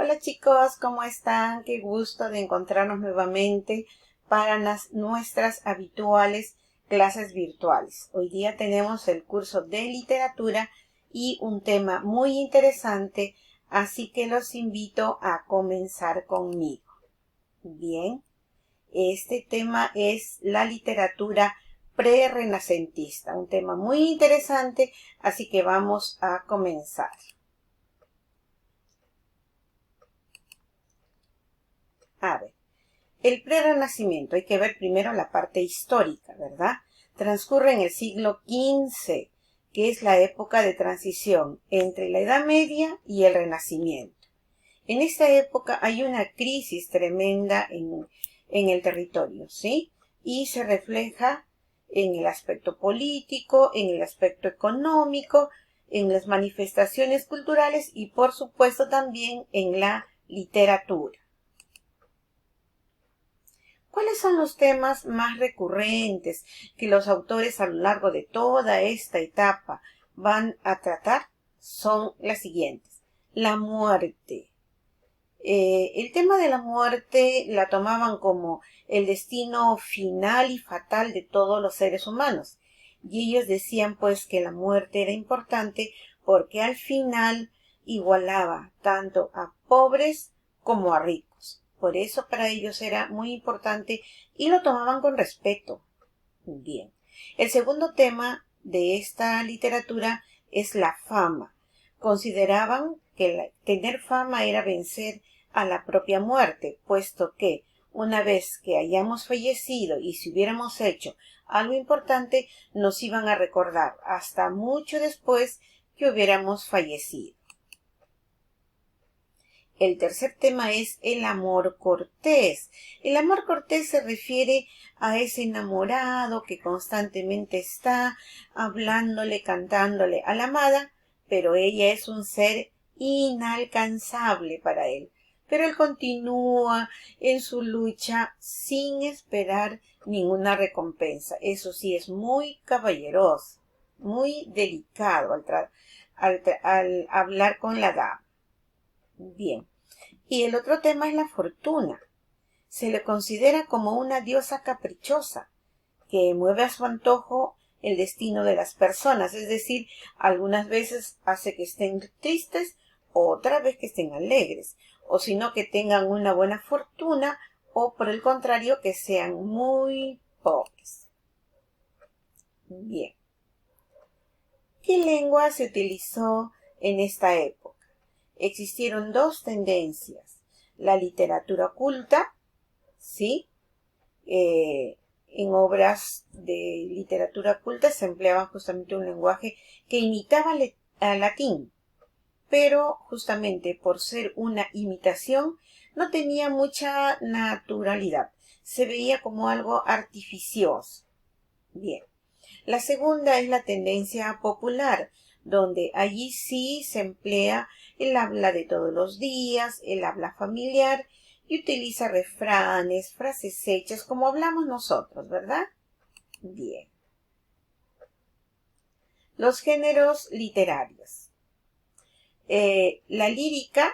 Hola chicos, ¿cómo están? Qué gusto de encontrarnos nuevamente para nuestras habituales clases virtuales. Hoy día tenemos el curso de literatura y un tema muy interesante, así que los invito a comenzar conmigo. Bien, este tema es la literatura prerrenacentista, un tema muy interesante, así que vamos a comenzar. A ver, el prerrenacimiento, hay que ver primero la parte histórica, ¿verdad? Transcurre en el siglo XV, que es la época de transición entre la Edad Media y el Renacimiento. En esta época hay una crisis tremenda en el territorio, ¿sí? Y se refleja en el aspecto político, en el aspecto económico, en las manifestaciones culturales y, por supuesto, también en la literatura. ¿Cuáles son los temas más recurrentes que los autores a lo largo de toda esta etapa van a tratar? Son las siguientes. La muerte. El tema de la muerte la tomaban como el destino final y fatal de todos los seres humanos. Y ellos decían pues que la muerte era importante porque al final igualaba tanto a pobres como a ricos. Por eso para ellos era muy importante y lo tomaban con respeto. Bien. El segundo tema de esta literatura es la fama. Consideraban que tener fama era vencer a la propia muerte, puesto que una vez que hayamos fallecido y si hubiéramos hecho algo importante, nos iban a recordar hasta mucho después que hubiéramos fallecido. El tercer tema es el amor cortés. El amor cortés se refiere a ese enamorado que constantemente está hablándole, cantándole a la amada, pero ella es un ser inalcanzable para él. Pero él continúa en su lucha sin esperar ninguna recompensa. Eso sí, es muy caballeroso, muy delicado al hablar con la dama. Bien. Y el otro tema es la fortuna. Se le considera como una diosa caprichosa que mueve a su antojo el destino de las personas, es decir, algunas veces hace que estén tristes, otra vez que estén alegres, o sino que tengan una buena fortuna, o por el contrario, que sean muy pobres. Bien. ¿Qué lengua se utilizó en esta época? Existieron dos tendencias. La literatura culta, ¿sí? En obras de literatura culta se empleaba justamente un lenguaje que imitaba al latín, pero justamente por ser una imitación no tenía mucha naturalidad. Se veía como algo artificioso. Bien. La segunda es la tendencia popular, donde allí sí se emplea el habla de todos los días, el habla familiar y utiliza refranes, frases hechas como hablamos nosotros, ¿verdad? Bien. Los géneros literarios. La lírica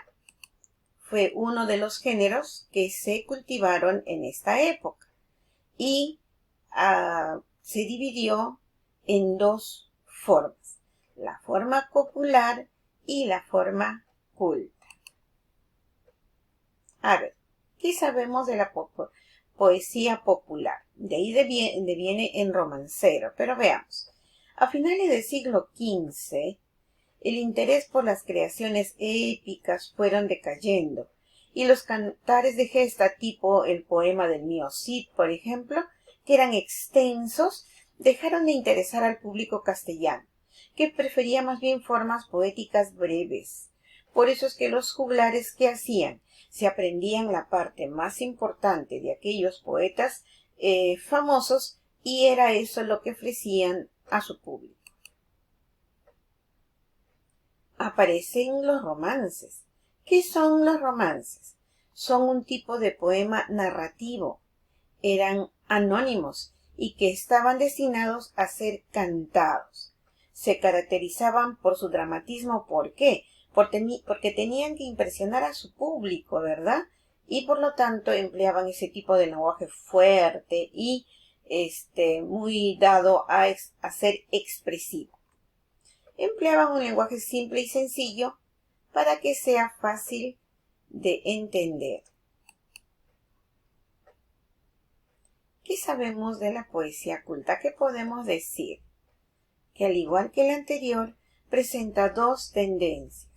fue uno de los géneros que se cultivaron en esta época y se dividió en dos formas, la forma popular y la forma culta. A ver, ¿qué sabemos de la poesía popular? De ahí deviene en romancero, pero veamos. A finales del siglo XV, el interés por las creaciones épicas fueron decayendo, y los cantares de gesta tipo el poema del mío Cid, por ejemplo, que eran extensos, dejaron de interesar al público castellano, que prefería más bien formas poéticas breves. Por eso es que los juglares, ¿qué hacían? Se aprendían la parte más importante de aquellos poetas famosos y era eso lo que ofrecían a su público. Aparecen los romances. ¿Qué son los romances? Son un tipo de poema narrativo. Eran anónimos y que estaban destinados a ser cantados. Se caracterizaban por su dramatismo. ¿Por qué? porque tenían que impresionar a su público, ¿verdad? Y por lo tanto empleaban ese tipo de lenguaje fuerte y muy dado a ser expresivo. Empleaban un lenguaje simple y sencillo para que sea fácil de entender. ¿Qué sabemos de la poesía culta? ¿Qué podemos decir? Que al igual que la anterior, presenta dos tendencias.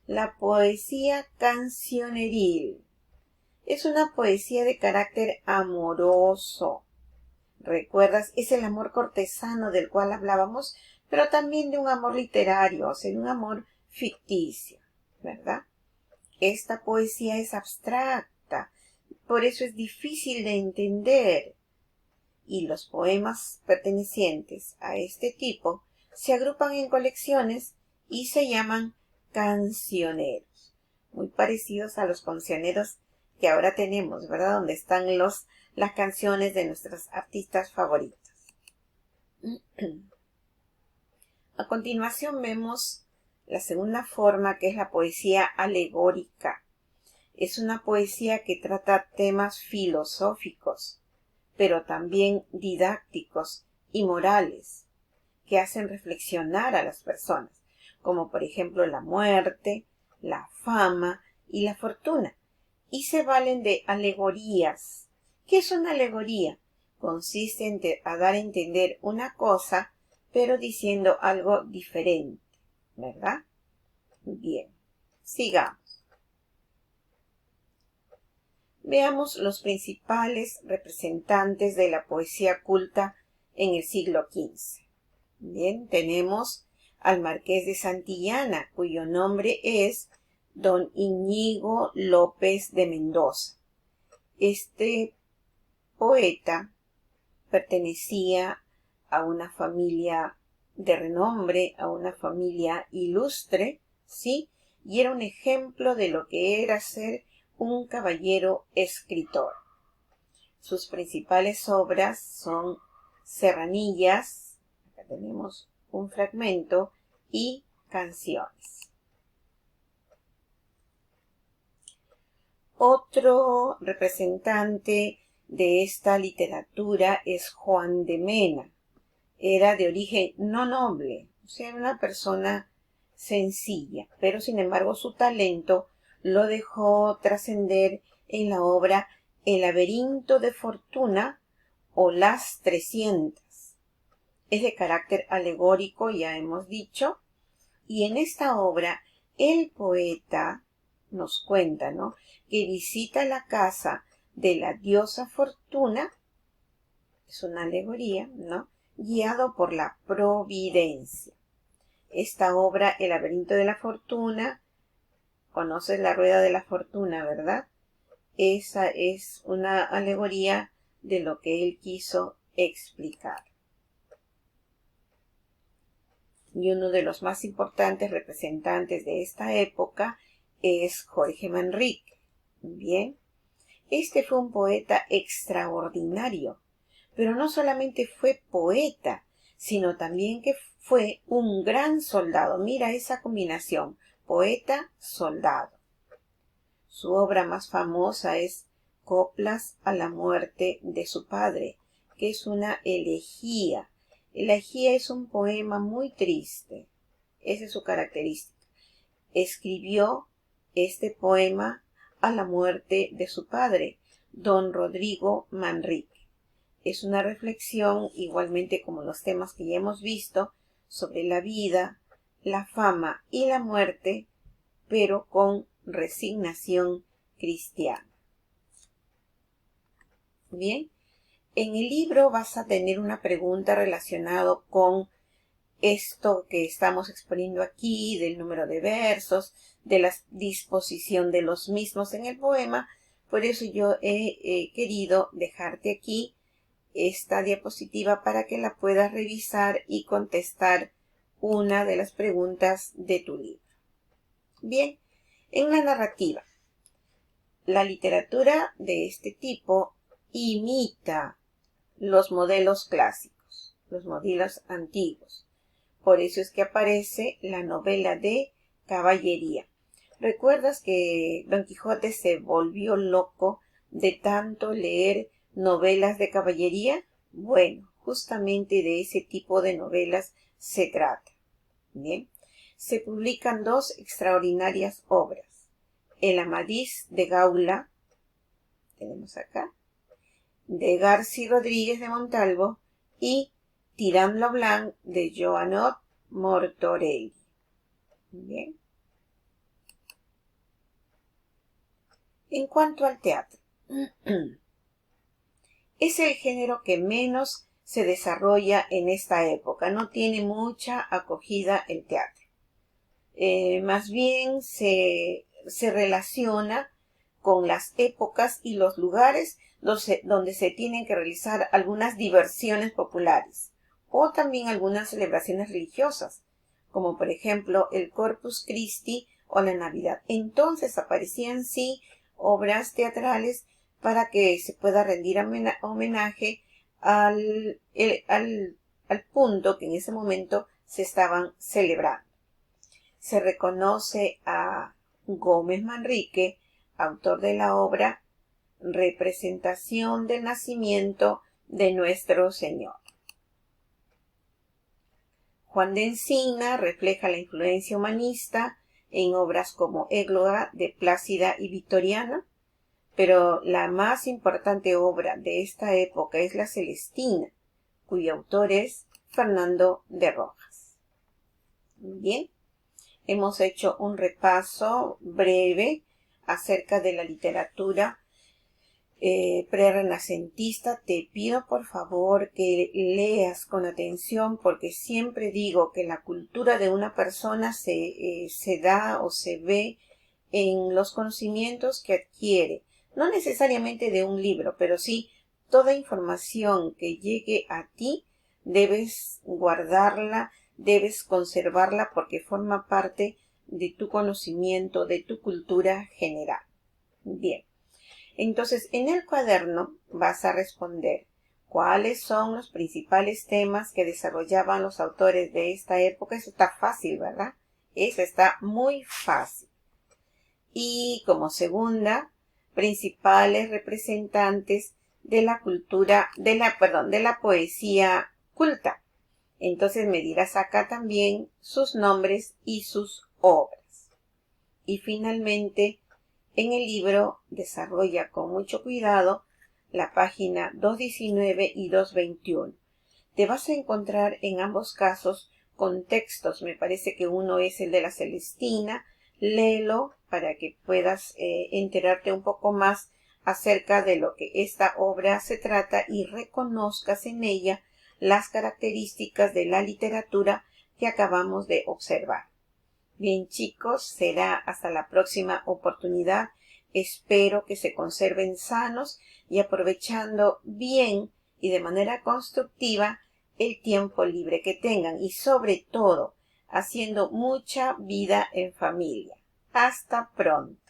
La poesía cancioneril es una poesía de carácter amoroso. ¿Recuerdas? Es el amor cortesano del cual hablábamos, pero también de un amor literario, o sea, de un amor ficticio, ¿verdad? Esta poesía es abstracta, por eso es difícil de entender. Y los poemas pertenecientes a este tipo se agrupan en colecciones y se llaman cancioneros, muy parecidos a los cancioneros que ahora tenemos, ¿verdad? Donde están las canciones de nuestros artistas favoritos. A continuación vemos la segunda forma, que es la poesía alegórica. Es una poesía que trata temas filosóficos, pero también didácticos y morales, que hacen reflexionar a las personas, como por ejemplo la muerte, la fama y la fortuna, y se valen de alegorías. ¿Qué es una alegoría? Consiste en dar a entender una cosa, pero diciendo algo diferente, ¿verdad? Bien, sigamos. Veamos los principales representantes de la poesía culta en el siglo XV. Bien, tenemos al Marqués de Santillana, cuyo nombre es don Íñigo López de Mendoza. Este poeta pertenecía a una familia de renombre, a una familia ilustre, ¿sí? Y era un ejemplo de lo que era ser un caballero escritor. Sus principales obras son Serranillas, acá tenemos un fragmento, y Canciones. Otro representante de esta literatura es Juan de Mena. Era de origen no noble, o sea, era una persona sencilla, pero sin embargo su talento lo dejó trascender en la obra El laberinto de fortuna o Las 300. Es de carácter alegórico, ya hemos dicho, y en esta obra el poeta nos cuenta, ¿no?, que visita la casa de la diosa Fortuna, es una alegoría, ¿no?, guiado por la providencia. Esta obra, El laberinto de la fortuna, conoces la rueda de la fortuna, ¿verdad? Esa es una alegoría de lo que él quiso explicar. Y uno de los más importantes representantes de esta época es Jorge Manrique. Bien, este fue un poeta extraordinario, pero no solamente fue poeta, sino también que fue un gran soldado. Mira esa combinación, poeta-soldado. Su obra más famosa es Coplas a la muerte de su padre, que es una elegía. Elegía es un poema muy triste. Esa es su característica. Escribió este poema a la muerte de su padre, don Rodrigo Manrique. Es una reflexión, igualmente como los temas que ya hemos visto, sobre la vida, la fama y la muerte, pero con resignación cristiana. Bien, en el libro vas a tener una pregunta relacionada con esto que estamos exponiendo aquí, del número de versos, de la disposición de los mismos en el poema. Por eso yo he querido dejarte aquí esta diapositiva para que la puedas revisar y contestar una de las preguntas de tu libro. Bien, en la narrativa, la literatura de este tipo imita los modelos clásicos, los modelos antiguos. Por eso es que aparece la novela de caballería. ¿Recuerdas que Don Quijote se volvió loco de tanto leer novelas de caballería? Bueno, justamente de ese tipo de novelas se trata. Bien, se publican dos extraordinarias obras. El Amadís de Gaula, tenemos acá, de Garci Rodríguez de Montalvo, y Tirant lo Blanc de Joanot Mortorell. Bien. En cuanto al teatro, es el género que menos se desarrolla en esta época. No tiene mucha acogida el teatro. Más bien se relaciona con las épocas y los lugares donde se tienen que realizar algunas diversiones populares o también algunas celebraciones religiosas, como por ejemplo el Corpus Christi o la Navidad. Entonces aparecían sí obras teatrales para que se pueda rendir homenaje al punto que en ese momento se estaban celebrando. Se reconoce a Gómez Manrique, autor de la obra Representación del nacimiento de Nuestro Señor. Juan de Encina refleja la influencia humanista en obras como Égloga de Plácida y Victoriana, pero la más importante obra de esta época es La Celestina, cuyo autor es Fernando de Rojas. Bien, hemos hecho un repaso breve acerca de la literatura prerrenacentista. Te pido por favor que leas con atención, porque siempre digo que la cultura de una persona se da o se ve en los conocimientos que adquiere, no necesariamente de un libro, pero sí toda información que llegue a ti debes guardarla, debes conservarla, porque forma parte de tu conocimiento, de tu cultura general. Bien. Entonces, en el cuaderno vas a responder cuáles son los principales temas que desarrollaban los autores de esta época. Eso está fácil, ¿verdad? Eso está muy fácil. Y como segunda, principales representantes de la cultura, de la poesía culta. Entonces me dirás acá también sus nombres y sus obras. Y finalmente, en el libro desarrolla con mucho cuidado la página 219 y 221. Te vas a encontrar en ambos casos con textos. Me parece que uno es el de la Celestina. Léelo para que puedas enterarte un poco más acerca de lo que esta obra se trata y reconozcas en ella las características de la literatura que acabamos de observar. Bien, chicos, será hasta la próxima oportunidad. Espero que se conserven sanos y aprovechando bien y de manera constructiva el tiempo libre que tengan, y sobre todo haciendo mucha vida en familia. Hasta pronto.